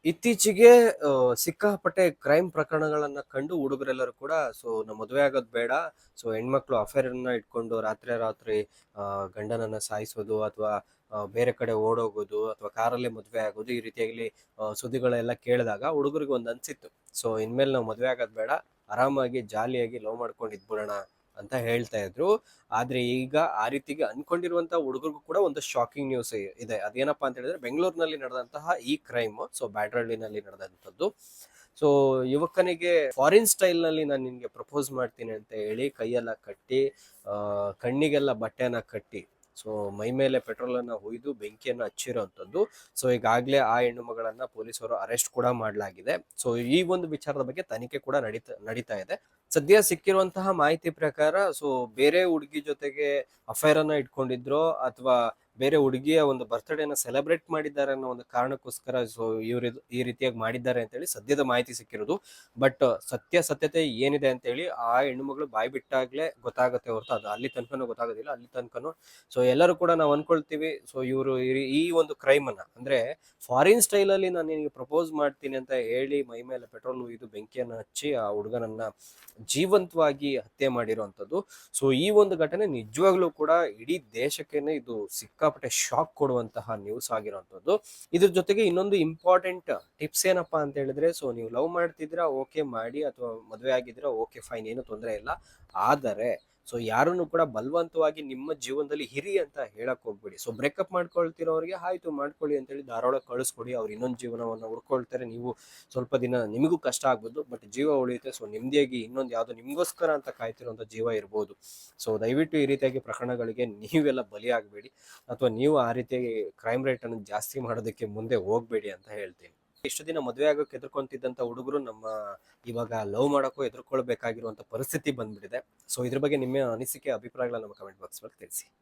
ಇತ್ತೀಚೆಗೆ ಸಿಕ್ಕಾಪಟ್ಟೆ ಕ್ರೈಮ್ ಪ್ರಕರಣಗಳನ್ನ ಕಂಡು ಹುಡುಗರೆಲ್ಲರೂ ಕೂಡ ನಮ್ಮ ಮದುವೆ ಆಗೋದು ಬೇಡ. ಹೆಣ್ಮಕ್ಳು ಅಫೇರನ್ನ ಇಟ್ಕೊಂಡು ರಾತ್ರಿ ರಾತ್ರಿ ಗಂಡನನ್ನ ಸಾಯಿಸೋದು ಅಥವಾ ಬೇರೆ ಕಡೆ ಓಡೋಗೋದು ಅಥವಾ ಕಾರಲ್ಲೇ ಮದುವೆ ಆಗೋದು ಈ ರೀತಿಯಾಗಿ ಸುದ್ದಿಗಳೆಲ್ಲ ಕೇಳಿದಾಗ ಹುಡುಗರಿಗೆ ಒಂದು ಅನ್ಸಿತ್ತು. ಇನ್ಮೇಲೆ ನಾವು ಮದುವೆ ಆಗೋದು ಬೇಡ, ಆರಾಮಾಗಿ ಜಾಲಿಯಾಗಿ ಲವ್ ಮಾಡ್ಕೊಂಡು ಇದ್ಬಿಡೋಣ ಅಂತ ಹೇಳ್ತಾ ಇದ್ರು. ಆದ್ರೆ ಈಗ ಆ ರೀತಿಗೆ ಅನ್ಕೊಂಡಿರುವಂತ ಹುಡುಗರಿಗೂ ಕೂಡ ಒಂದು ಶಾಕಿಂಗ್ ನ್ಯೂಸ್ ಇದೆ. ಅದೇನಪ್ಪಾ ಅಂತ ಹೇಳಿದ್ರೆ, ಬೆಂಗಳೂರಿನಲ್ಲಿ ನಡೆದಂತಹ ಈ ಕ್ರೈಮ್ ಬ್ಯಾಡ್ರಳ್ಳಿನಲ್ಲಿ ನಡೆದಂತದ್ದು. ಯುವಕನಿಗೆ ಫಾರಿನ್ ಸ್ಟೈಲ್ ನಲ್ಲಿ ನಾನು ನಿನ್ಗೆ ಪ್ರಪೋಸ್ ಮಾಡ್ತೀನಿ ಅಂತ ಹೇಳಿ ಕೈಯೆಲ್ಲ ಕಟ್ಟಿ, ಕಣ್ಣಿಗೆಲ್ಲ ಬಟ್ಟೆನ ಕಟ್ಟಿ, ಮೈ ಮೇಲೆ ಪೆಟ್ರೋಲ್ ಅನ್ನ ಹುಯ್ದು ಬೆಂಕಿಯನ್ನು ಹಚ್ಚಿರುವಂತದ್ದು. ಈಗಾಗ್ಲೇ ಆ ಹೆಣ್ಣು ಮಗಳನ್ನ ಪೊಲೀಸರು ಅರೆಸ್ಟ್ ಕೂಡ ಮಾಡಲಾಗಿದೆ. ಈ ಒಂದು ವಿಚಾರದ ಬಗ್ಗೆ ತನಿಖೆ ಕೂಡ ನಡೀತಾ ಇದೆ. ಸದ್ಯ ಸಿಕ್ಕಿರುವಂತಹ ಮಾಹಿತಿ ಪ್ರಕಾರ ಬೇರೆ ಹುಡುಗಿ ಜೊತೆಗೆ ಅಫೈರ್ ಅನ್ನ ಇಟ್ಕೊಂಡಿದ್ರು ಅಥವಾ ಬೇರೆ ಹುಡುಗಿಯ ಒಂದು ಬರ್ತ್ಡೇನ ಸೆಲೆಬ್ರೇಟ್ ಮಾಡಿದ್ದಾರೆ ಅನ್ನೋ ಒಂದು ಕಾರಣಕ್ಕೋಸ್ಕರ ಇವರು ಈ ರೀತಿಯಾಗಿ ಮಾಡಿದ್ದಾರೆ ಅಂತ ಹೇಳಿ ಸದ್ಯದ ಮಾಹಿತಿ ಸಿಕ್ಕಿರೋದು. ಬಟ್ ಸತ್ಯತೆ ಏನಿದೆ ಅಂತ ಹೇಳಿ ಆ ಹೆಣ್ಣುಮಗಳು ಬಾಯಿ ಬಿಟ್ಟಾಗ್ಲೇ ಗೊತ್ತಾಗುತ್ತೆ ಹೊರತು ಅದು ಅಲ್ಲಿ ತನಕನೂ ಗೊತ್ತಾಗೋದಿಲ್ಲ. ಅಲ್ಲಿ ತನಕನೂ ಎಲ್ಲರೂ ಕೂಡ ನಾವು ಅನ್ಕೊಳ್ತೀವಿ ಇವರು ಈ ಒಂದು ಕ್ರೈಮ್ ಅನ್ನ, ಅಂದ್ರೆ ಫಾರಿನ್ ಸ್ಟೈಲ್ ಅಲ್ಲಿ ನಾನು ನಿನಗೆ ಪ್ರಪೋಸ್ ಮಾಡ್ತೀನಿ ಅಂತ ಹೇಳಿ ಮೈ ಮೇಲೆ ಪೆಟ್ರೋಲ್ ಇದು ಬೆಂಕಿಯನ್ನು ಹಚ್ಚಿ ಆ ಹುಡುಗನನ್ನ ಜೀವಂತವಾಗಿ ಹತ್ಯೆ ಮಾಡಿರುವಂತದ್ದು. ಈ ಒಂದು ಘಟನೆ ನಿಜವಾಗ್ಲೂ ಕೂಡ ಇಡೀ ದೇಶಕ್ಕೇನೆ ಇದು ಸಿಕ್ಕಾಪಟ್ಟೆ ಶಾಕ್ ಕೊಡುವಂತಹ ನ್ಯೂಸ್ ಆಗಿರುವಂತದ್ದು. ಇದ್ರ ಜೊತೆಗೆ ಇನ್ನೊಂದು ಇಂಪಾರ್ಟೆಂಟ್ ಟಿಪ್ಸ್ ಏನಪ್ಪಾ ಅಂತ ಹೇಳಿದ್ರೆ, ನೀವು ಲವ್ ಮಾಡ್ತಿದ್ರ ಓಕೆ ಮಾಡಿ, ಅಥವಾ ಮದುವೆ ಆಗಿದ್ರ ಓಕೆ ಫೈನ್, ಏನು ತೊಂದರೆ ಇಲ್ಲ. ಆದರೆ ಯಾರನ್ನು ಕೂಡ ಬಲವಂತವಾಗಿ ನಿಮ್ಮ ಜೀವನದಲ್ಲಿ ಹಿರಿ ಅಂತ ಹೇಳಕ್ ಹೋಗ್ಬೇಡಿ. ಬ್ರೇಕಪ್ ಮಾಡ್ಕೊಳ್ತಿರೋರಿಗೆ ಆಯ್ತು ಮಾಡ್ಕೊಳ್ಳಿ ಅಂತ ಹೇಳಿ ಧಾರಾಳ ಕಳಿಸ್ಕೊಡಿ. ಅವ್ರು ಇನ್ನೊಂದು ಜೀವನವನ್ನ ಹುಡ್ಕೊಳ್ತಾರೆ. ನೀವು ಸ್ವಲ್ಪ ದಿನ ನಿಮಗೂ ಕಷ್ಟ ಆಗ್ಬೋದು, ಬಟ್ ಜೀವ ಉಳಿಯುತ್ತೆ. ನೆಮ್ಮದಿಯಾಗಿ ಇನ್ನೊಂದು ಯಾವ್ದೋ ನಿಮ್ಗೋಸ್ಕರ ಅಂತ ಕಾಯ್ತಿರುವಂತ ಜೀವ ಇರ್ಬೋದು. ದಯವಿಟ್ಟು ಈ ರೀತಿಯಾಗಿ ಪ್ರಕರಣಗಳಿಗೆ ನೀವೆಲ್ಲ ಬಲಿ ಆಗ್ಬೇಡಿ, ಅಥವಾ ನೀವು ಆ ರೀತಿಯಾಗಿ ಕ್ರೈಮ್ ರೇಟ್ ಅನ್ನು ಜಾಸ್ತಿ ಮಾಡೋದಕ್ಕೆ ಮುಂದೆ ಹೋಗ್ಬೇಡಿ ಅಂತ ಹೇಳ್ತೀನಿ. ಇಷ್ಟು ದಿನ ಮದುವೆ ಆಗೋಕೆ ಎದುರ್ಕೊಂತಿದ್ದಂತ ಹುಡುಗರು ಇವಾಗ ಲವ್ ಮಾಡೋಕ್ಕೂ ಎದುರ್ಕೊಳ್ಬೇಕಾಗಿರುವಂತ ಪರಿಸ್ಥಿತಿ ಬಂದ್ಬಿಟ್ಟಿದೆ. ಇದ್ರ ಬಗ್ಗೆ ನಿಮ್ಮ ಅನಿಸಿಕೆ ಅಭಿಪ್ರಾಯಗಳನ್ನ ನಮ್ಮ ಕಮೆಂಟ್ ಬಾಕ್ಸ್ ಒಳಗೆ ತಿಳಿಸಿ.